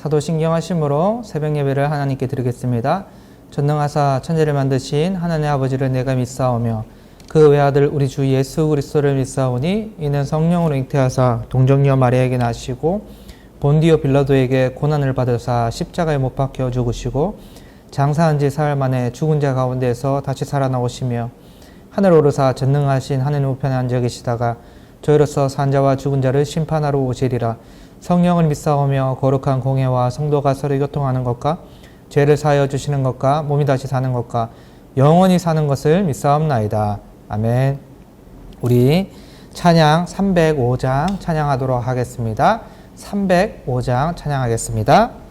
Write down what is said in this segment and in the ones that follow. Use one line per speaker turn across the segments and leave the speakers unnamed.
사도신경하심으로 새벽 예배를 하나님께 드리겠습니다. 전능하사 천지를 만드신 하나님의 아버지를 내가 믿사오며 그 외아들 우리 주 예수 그리스도를 믿사오니 이는 성령으로 잉태하사 동정녀 마리아에게 나시고 본디오 빌라도에게 고난을 받으사 십자가에 못 박혀 죽으시고 장사한 지 사흘 만에 죽은 자 가운데서 다시 살아나오시며 하늘 오르사 전능하신 하나님 우편에 앉아 계시다가 저희로서 산 자와 죽은 자를 심판하러 오시리라. 성령을 믿사오며 거룩한 공회와 성도가 서로 교통하는 것과 죄를 사하여 주시는 것과 몸이 다시 사는 것과 영원히 사는 것을 믿사옵나이다. 아멘. 우리 찬양 305장 찬양하도록 하겠습니다. 305장 찬양하겠습니다.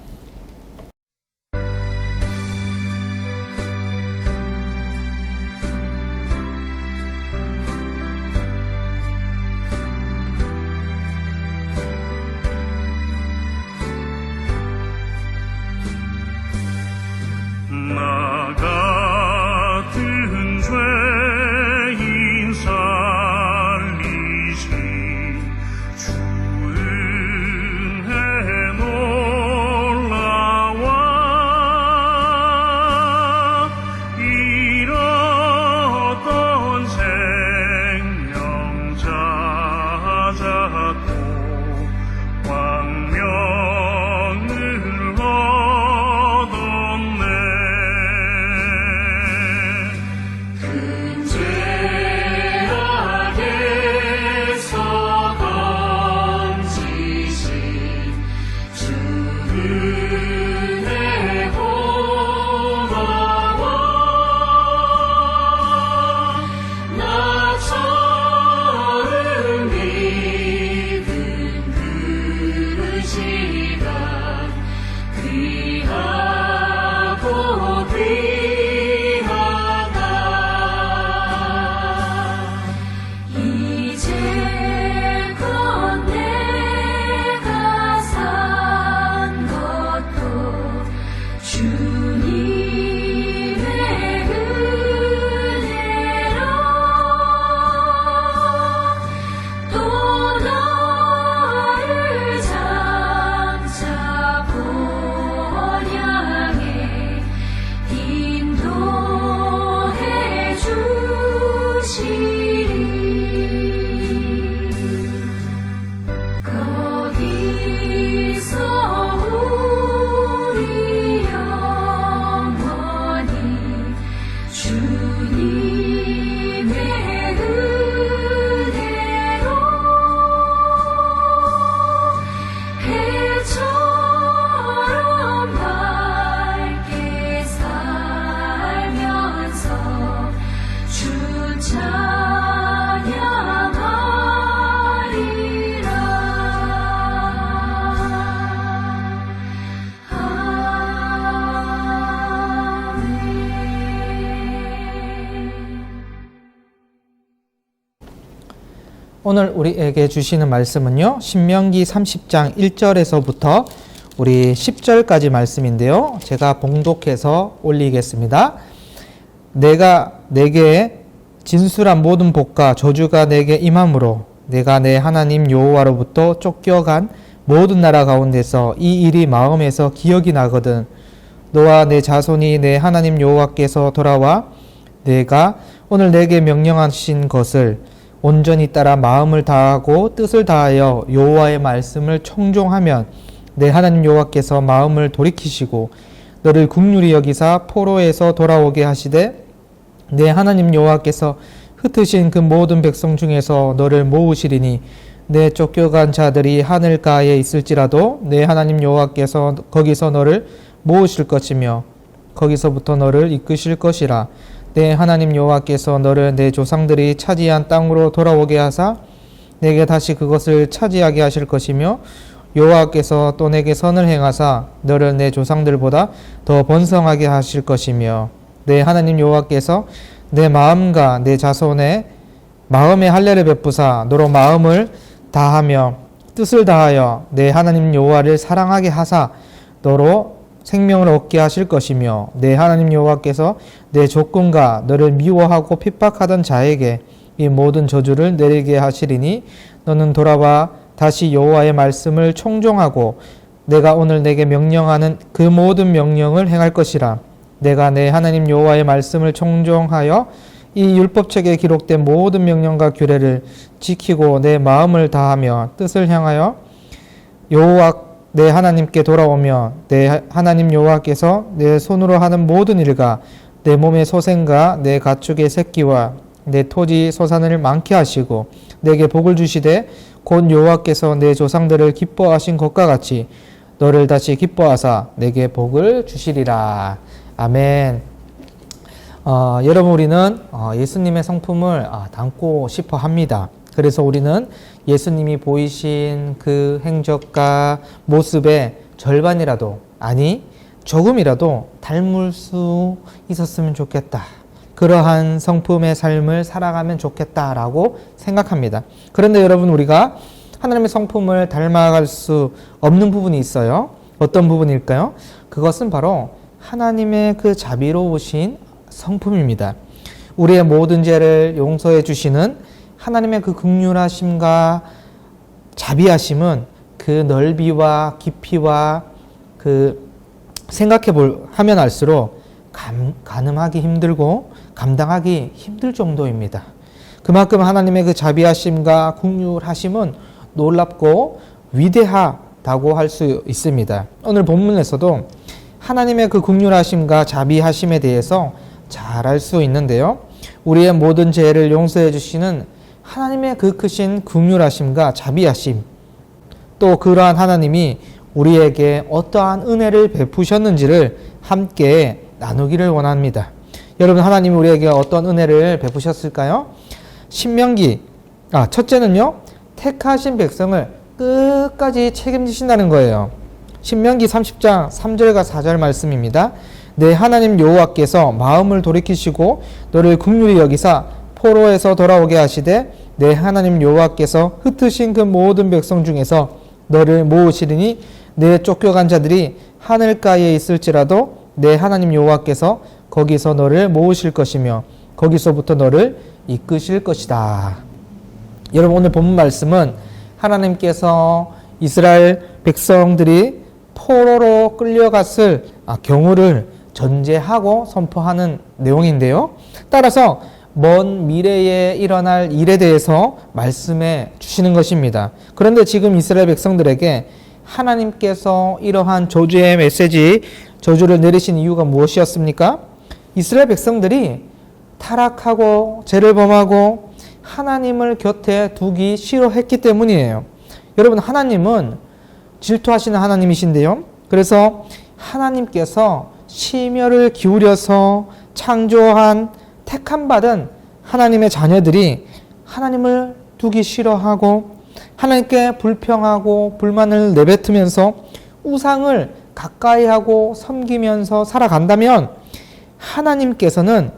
오늘 우리에게 주시는 말씀은요, 신명기 30장 1절에서부터 우리 10절까지 말씀인데요. 제가 봉독해서 올리겠습니다. 내가 내게 진술한 모든 복과 저주가 내게 임함으로 내가 내 하나님 여호와로부터 쫓겨간 모든 나라 가운데서 이 일이 마음에서 기억이 나거든 너와 내 자손이 내 하나님 여호와께서 돌아와 내가 오늘 내게 명령하신 것을 온전히 따라 마음을 다하고 뜻을 다하여 여호와의 말씀을 청종하면 내 하나님 여호와께서 마음을 돌이키시고 너를 긍휼히 여기사 포로에서 돌아오게 하시되 내 하나님 여호와께서 흩으신 그 모든 백성 중에서 너를 모으시리니 내 쫓겨간 자들이 하늘가에 있을지라도 내 하나님 여호와께서 거기서 너를 모으실 것이며 거기서부터 너를 이끄실 것이라. 내 하나님 여호와께서 너를 내 조상들이 차지한 땅으로 돌아오게 하사 내게 다시 그것을 차지하게 하실 것이며 여호와께서 또 내게 선을 행하사 너를 내 조상들보다 더 번성하게 하실 것이며 내 하나님 여호와께서 내 마음과 내 자손의 마음에 할례를 베푸사 너로 마음을 다하며 뜻을 다하여 내 하나님 여호와를 사랑하게 하사 너로 생명을 얻게 하실 것이며 내 하나님 여호와께서 내 조건과 너를 미워하고 핍박하던 자에게 이 모든 저주를 내리게 하시리니 너는 돌아와 다시 여호와의 말씀을 청종하고 내가 오늘 내게 명령하는 그 모든 명령을 행할 것이라. 내가 내 하나님 여호와의 말씀을 청종하여 이 율법책에 기록된 모든 명령과 규례를 지키고 내 마음을 다하며 뜻을 향하여 여호와 내 하나님께 돌아오며 내 하나님 여호와께서 내 손으로 하는 모든 일과 내 몸의 소생과 내 가축의 새끼와 내 토지 소산을 많게 하시고 내게 복을 주시되 곧 여호와께서 내 조상들을 기뻐하신 것과 같이 너를 다시 기뻐하사 내게 복을 주시리라. 아멘. 여러분, 우리는 예수님의 성품을 담고 싶어 합니다. 그래서 우리는 예수님이 보이신 그 행적과 모습의 절반이라도, 아니 조금이라도 닮을 수 있었으면 좋겠다. 그러한 성품의 삶을 살아가면 좋겠다라고 생각합니다. 그런데 여러분, 우리가 하나님의 성품을 닮아갈 수 없는 부분이 있어요. 어떤 부분일까요? 그것은 바로 하나님의 그 자비로우신 성품입니다. 우리의 모든 죄를 용서해 주시는 하나님의 그 긍휼하심과 자비하심은 그 넓이와 깊이와 그 하면 알수록 가늠하기 힘들고 감당하기 힘들 정도입니다. 그만큼 하나님의 그 자비하심과 긍휼하심은 놀랍고 위대하다고 할 수 있습니다. 오늘 본문에서도 하나님의 그 긍휼하심과 자비하심에 대해서 잘 알 수 있는데요. 우리의 모든 죄를 용서해 주시는 하나님의 그 크신 긍휼하심과 자비하심, 또 그러한 하나님이 우리에게 어떠한 은혜를 베푸셨는지를 함께 나누기를 원합니다. 여러분, 하나님이 우리에게 어떤 은혜를 베푸셨을까요? 첫째는요, 택하신 백성을 끝까지 책임지신다는 거예요. 신명기 30장 3절과 4절 말씀입니다. 내 하나님 여호와께서 마음을 돌이키시고 너를 긍휼히 여기사 포로에서 돌아오게 하시되 내 하나님 여호와께서 흩으신 그 모든 백성 중에서 너를 모으시리니 내 쫓겨간 자들이 하늘가에 있을지라도 내 하나님 여호와께서 거기서 너를 모으실 것이며 거기서부터 너를 이끄실 것이다. 여러분, 오늘 본문 말씀은 하나님께서 이스라엘 백성들이 포로로 끌려갔을 경우를 전제하고 선포하는 내용인데요. 따라서 먼 미래에 일어날 일에 대해서 말씀해 주시는 것입니다. 그런데 지금 이스라엘 백성들에게 하나님께서 이러한 저주의 메시지, 저주를 내리신 이유가 무엇이었습니까? 이스라엘 백성들이 타락하고 죄를 범하고 하나님을 곁에 두기 싫어했기 때문이에요. 여러분, 하나님은 질투하시는 하나님이신데요. 그래서 하나님께서 심혈을 기울여서 창조한 택함 받은 하나님의 자녀들이 하나님을 두기 싫어하고 하나님께 불평하고 불만을 내뱉으면서 우상을 가까이하고 섬기면서 살아간다면 하나님께서는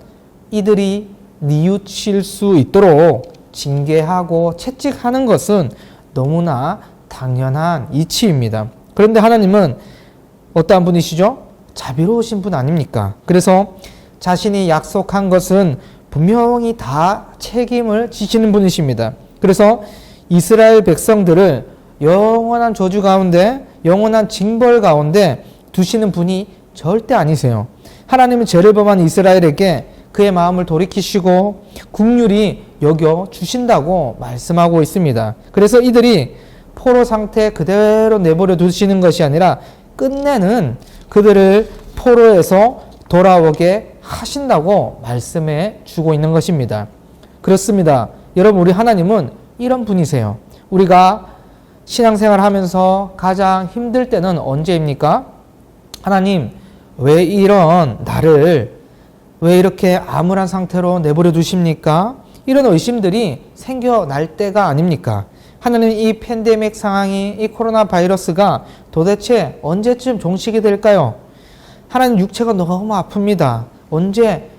이들이 뉘우칠 수 있도록 징계하고 채찍하는 것은 너무나 당연한 이치입니다. 그런데 하나님은 어떠한 분이시죠? 자비로우신 분 아닙니까? 그래서 자신이 약속한 것은 분명히 다 책임을 지시는 분이십니다. 그래서 이스라엘 백성들을 영원한 저주 가운데, 영원한 징벌 가운데 두시는 분이 절대 아니세요. 하나님은 죄를 범한 이스라엘에게 그의 마음을 돌이키시고 긍휼히 여겨 주신다고 말씀하고 있습니다. 그래서 이들이 포로 상태 그대로 내버려 두시는 것이 아니라 끝내는 그들을 포로에서 돌아오게 하신다고 말씀해 주고 있는 것입니다. 그렇습니다. 여러분, 우리 하나님은 이런 분이세요. 우리가 신앙생활 하면서 가장 힘들 때는 언제입니까? 하나님, 왜 이런 나를 왜 이렇게 암울한 상태로 내버려 두십니까? 이런 의심들이 생겨날 때가 아닙니까? 하나님, 이 팬데믹 상황이, 이 코로나 바이러스가 도대체 언제쯤 종식이 될까요? 하나님, 육체가 너무 아픕니다. 언제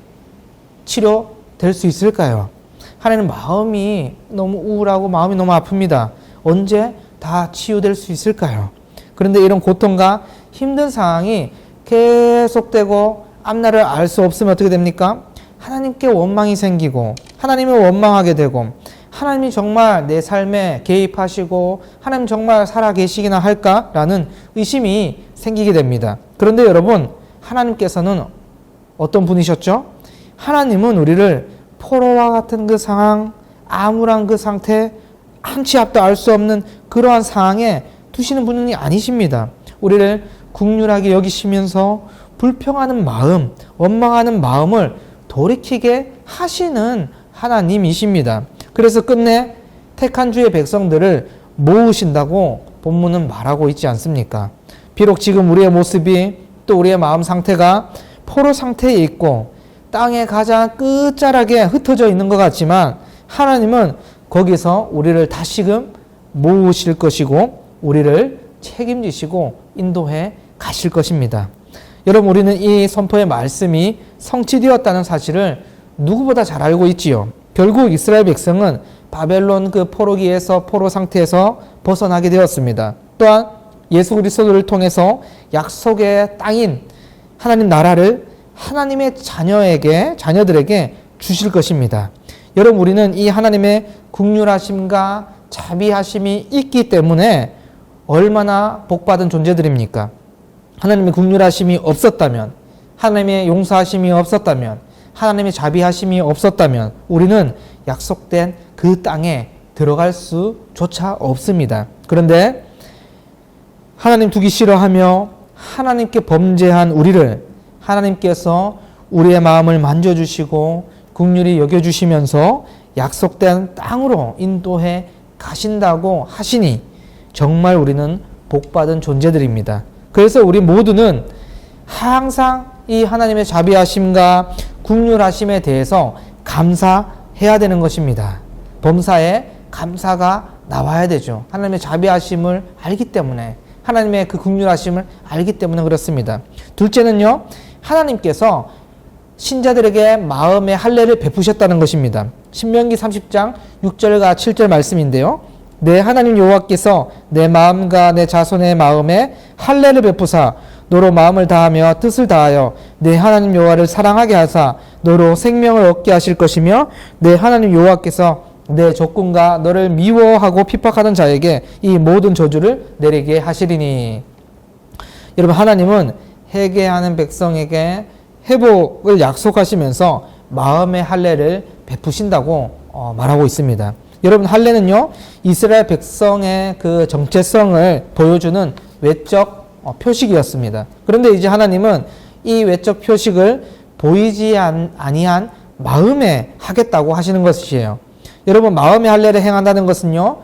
치료될 수 있을까요? 하나님, 마음이 너무 우울하고 마음이 너무 아픕니다. 언제 다 치유될 수 있을까요? 그런데 이런 고통과 힘든 상황이 계속되고 앞날을 알 수 없으면 어떻게 됩니까? 하나님께 원망이 생기고 하나님을 원망하게 되고 하나님이 정말 내 삶에 개입하시고 하나님 정말 살아계시기나 할까라는 의심이 생기게 됩니다. 그런데 여러분, 하나님께서는 어떤 분이셨죠? 하나님은 우리를 포로와 같은 그 상황, 암울한 그 상태, 한치 앞도 알 수 없는 그러한 상황에 두시는 분이 아니십니다. 우리를 긍휼하게 여기시면서 불평하는 마음, 원망하는 마음을 돌이키게 하시는 하나님이십니다. 그래서 끝내 택한 주의 백성들을 모으신다고 본문은 말하고 있지 않습니까? 비록 지금 우리의 모습이 또 우리의 마음 상태가 포로 상태에 있고 땅의 가장 끝자락에 흩어져 있는 것 같지만 하나님은 거기서 우리를 다시금 모으실 것이고 우리를 책임지시고 인도해 가실 것입니다. 여러분, 우리는 이 선포의 말씀이 성취되었다는 사실을 누구보다 잘 알고 있지요. 결국 이스라엘 백성은 바벨론 그 포로기에서 포로 상태에서 벗어나게 되었습니다. 또한 예수 그리스도를 통해서 약속의 땅인 하나님 나라를 하나님의 자녀들에게 주실 것입니다. 여러분, 우리는 이 하나님의 긍휼하심과 자비하심이 있기 때문에 얼마나 복받은 존재들입니까? 하나님의 긍휼하심이 없었다면, 하나님의 용서하심이 없었다면, 하나님의 자비하심이 없었다면 우리는 약속된 그 땅에 들어갈 수조차 없습니다. 그런데 하나님 두기 싫어하며 하나님께 범죄한 우리를 하나님께서 우리의 마음을 만져주시고 긍휼히 여겨주시면서 약속된 땅으로 인도해 가신다고 하시니 정말 우리는 복받은 존재들입니다. 그래서 우리 모두는 항상 이 하나님의 자비하심과 긍휼하심에 대해서 감사해야 되는 것입니다. 범사에 감사가 나와야 되죠. 하나님의 자비하심을 알기 때문에, 하나님의 그 긍휼하심을 알기 때문에 그렇습니다. 둘째는요, 하나님께서 신자들에게 마음의 할례를 베푸셨다는 것입니다. 신명기 30장 6절과 7절 말씀인데요. 내 하나님 여호와께서 내 마음과 내 자손의 마음에 할례를 베푸사 너로 마음을 다하며 뜻을 다하여 내 하나님 여호와를 사랑하게 하사 너로 생명을 얻게 하실 것이며 내 하나님 여호와께서 내 적군과 너를 미워하고 핍박하는 자에게 이 모든 저주를 내리게 하시리니. 여러분, 하나님은 회개하는 백성에게 회복을 약속하시면서 마음의 할례를 베푸신다고 말하고 있습니다. 여러분, 할례는요, 이스라엘 백성의 그 정체성을 보여주는 외적 표식이었습니다. 그런데 이제 하나님은 이 외적 표식을 보이지 아니한 마음에 하겠다고 하시는 것이에요. 여러분, 마음의 할례를 행한다는 것은요,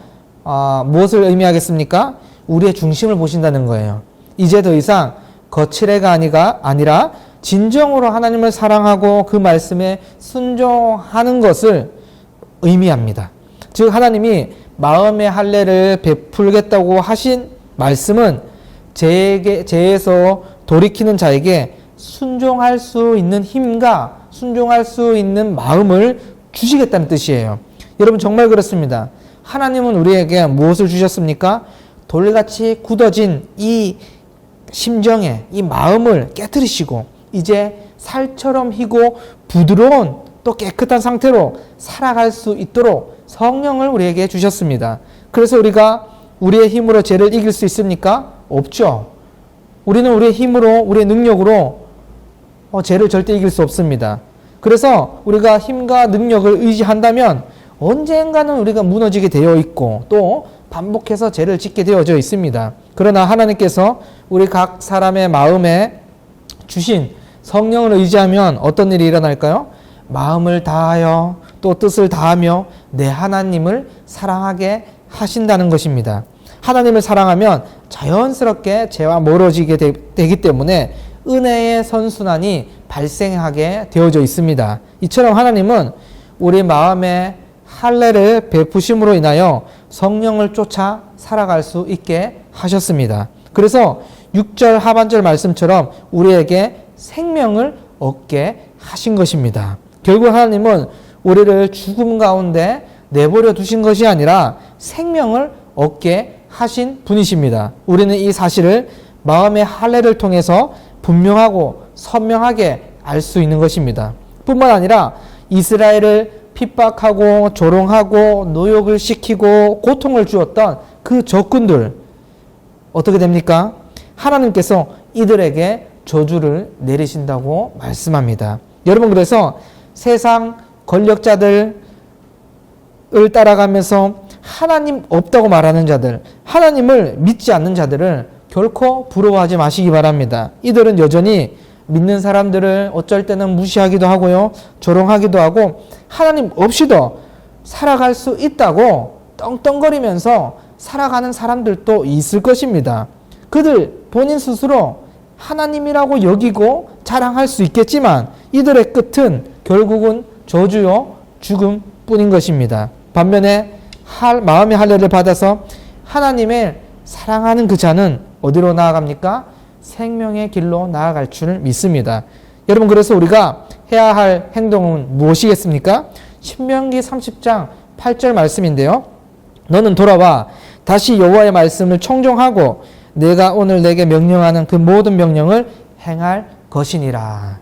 무엇을 의미하겠습니까? 우리의 중심을 보신다는 거예요. 이제 더 이상 거칠애가 아니라 진정으로 하나님을 사랑하고 그 말씀에 순종하는 것을 의미합니다. 즉, 하나님이 마음의 할례를 베풀겠다고 하신 말씀은 죄에서 돌이키는 자에게 순종할 수 있는 힘과 순종할 수 있는 마음을 주시겠다는 뜻이에요. 여러분, 정말 그렇습니다. 하나님은 우리에게 무엇을 주셨습니까? 돌같이 굳어진 이 심정에 이 마음을 깨뜨리시고 이제 살처럼 희고 부드러운 또 깨끗한 상태로 살아갈 수 있도록 성령을 우리에게 주셨습니다. 그래서 우리가 우리의 힘으로 죄를 이길 수 있습니까? 없죠. 우리는 우리의 힘으로, 우리의 능력으로 죄를 절대 이길 수 없습니다. 그래서 우리가 힘과 능력을 의지한다면 언젠가는 우리가 무너지게 되어 있고 또 반복해서 죄를 짓게 되어져 있습니다. 그러나 하나님께서 우리 각 사람의 마음에 주신 성령을 의지하면 어떤 일이 일어날까요? 마음을 다하여 또 뜻을 다하며 내 하나님을 사랑하게 하신다는 것입니다. 하나님을 사랑하면 자연스럽게 죄와 멀어지게 되기 때문에 은혜의 선순환이 발생하게 되어져 있습니다. 이처럼 하나님은 우리 마음에 할례를 베푸심으로 인하여 성령을 쫓아 살아갈 수 있게 하셨습니다. 그래서 6절 하반절 말씀처럼 우리에게 생명을 얻게 하신 것입니다. 결국 하나님은 우리를 죽음 가운데 내버려 두신 것이 아니라 생명을 얻게 하신 분이십니다. 우리는 이 사실을 마음의 할례를 통해서 분명하고 선명하게 알 수 있는 것입니다. 뿐만 아니라 이스라엘을 핍박하고 조롱하고 노역을 시키고 고통을 주었던 그 적군들 어떻게 됩니까? 하나님께서 이들에게 저주를 내리신다고 말씀합니다. 여러분, 그래서 세상 권력자들을 따라가면서 하나님 없다고 말하는 자들, 하나님을 믿지 않는 자들을 결코 부러워하지 마시기 바랍니다. 이들은 여전히 믿는 사람들을 어쩔 때는 무시하기도 하고요, 조롱하기도 하고 하나님 없이도 살아갈 수 있다고 떵떵거리면서 살아가는 사람들도 있을 것입니다. 그들 본인 스스로 하나님이라고 여기고 자랑할 수 있겠지만 이들의 끝은 결국은 저주요 죽음 뿐인 것입니다. 반면에 마음의 할례를 받아서 하나님을 사랑하는 그 자는 어디로 나아갑니까? 생명의 길로 나아갈 줄 믿습니다. 여러분, 그래서 우리가 해야 할 행동은 무엇이겠습니까? 신명기 30장 8절 말씀인데요. 너는 돌아와 다시 여호와의 말씀을 청종하고 내가 오늘 내게 명령하는 그 모든 명령을 행할 것이니라.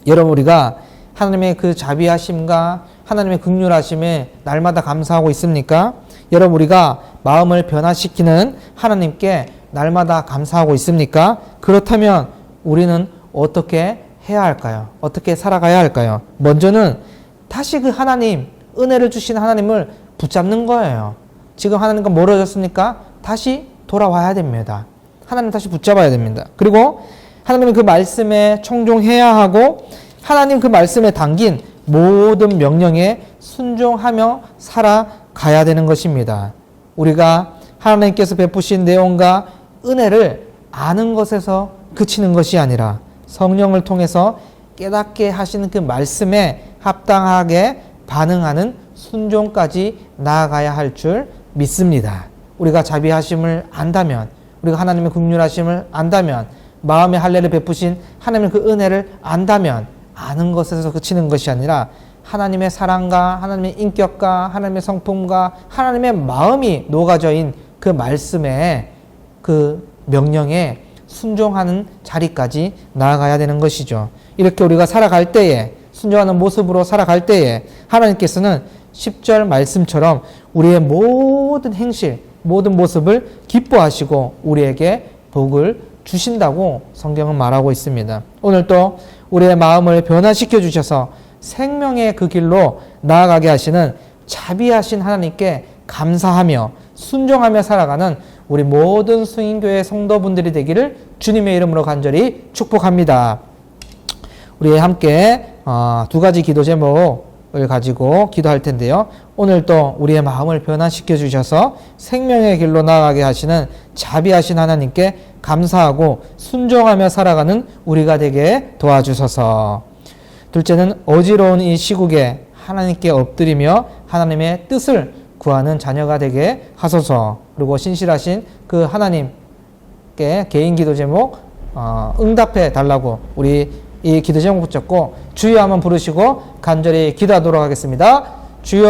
여러분, 우리가 하나님의 그 자비하심과 하나님의 긍휼하심에 날마다 감사하고 있습니까? 여러분, 우리가 마음을 변화시키는 하나님께 날마다 감사하고 있습니까? 그렇다면 우리는 어떻게 해야 할까요? 어떻게 살아가야 할까요? 먼저는 다시 그 하나님, 은혜를 주신 하나님을 붙잡는 거예요. 지금 하나님과 멀어졌습니까? 다시 돌아와야 됩니다. 하나님 다시 붙잡아야 됩니다. 그리고 하나님의 그 말씀에 청종해야 하고 하나님 그 말씀에 담긴 모든 명령에 순종하며 살아가야 되는 것입니다. 우리가 하나님께서 베푸신 내용과 은혜를 아는 것에서 그치는 것이 아니라 성령을 통해서 깨닫게 하시는 그 말씀에 합당하게 반응하는 순종까지 나아가야 할 줄 믿습니다. 우리가 자비하심을 안다면, 우리가 하나님의 긍휼하심을 안다면, 마음의 할례를 베푸신 하나님의 그 은혜를 안다면 아는 것에서 그치는 것이 아니라 하나님의 사랑과 하나님의 인격과 하나님의 성품과 하나님의 마음이 녹아져인 그 말씀에 그 명령에 순종하는 자리까지 나아가야 되는 것이죠. 이렇게 우리가 살아갈 때에, 순종하는 모습으로 살아갈 때에 하나님께서는 10절 말씀처럼 우리의 모든 행실, 모든 모습을 기뻐하시고 우리에게 복을 주신다고 성경은 말하고 있습니다. 오늘 또 우리의 마음을 변화시켜 주셔서 생명의 그 길로 나아가게 하시는 자비하신 하나님께 감사하며 순종하며 살아가는 우리 모든 승인교회 성도분들이 되기를 주님의 이름으로 간절히 축복합니다. 우리 함께 두 가지 기도 제목을 가지고 기도할 텐데요. 오늘 또 우리의 마음을 변화시켜 주셔서 생명의 길로 나아가게 하시는 자비하신 하나님께 감사하고 순종하며 살아가는 우리가 되게 도와주소서. 둘째는 어지러운 이 시국에 하나님께 엎드리며 하나님의 뜻을 구하는 자녀가 되게 하소서. 그리고 신실하신 그 하나님께 개인 기도 제목 응답해 달라고 우리 이 기도 제목 붙잡고 주여 한번 부르시고 간절히 기도하도록 하겠습니다. 주여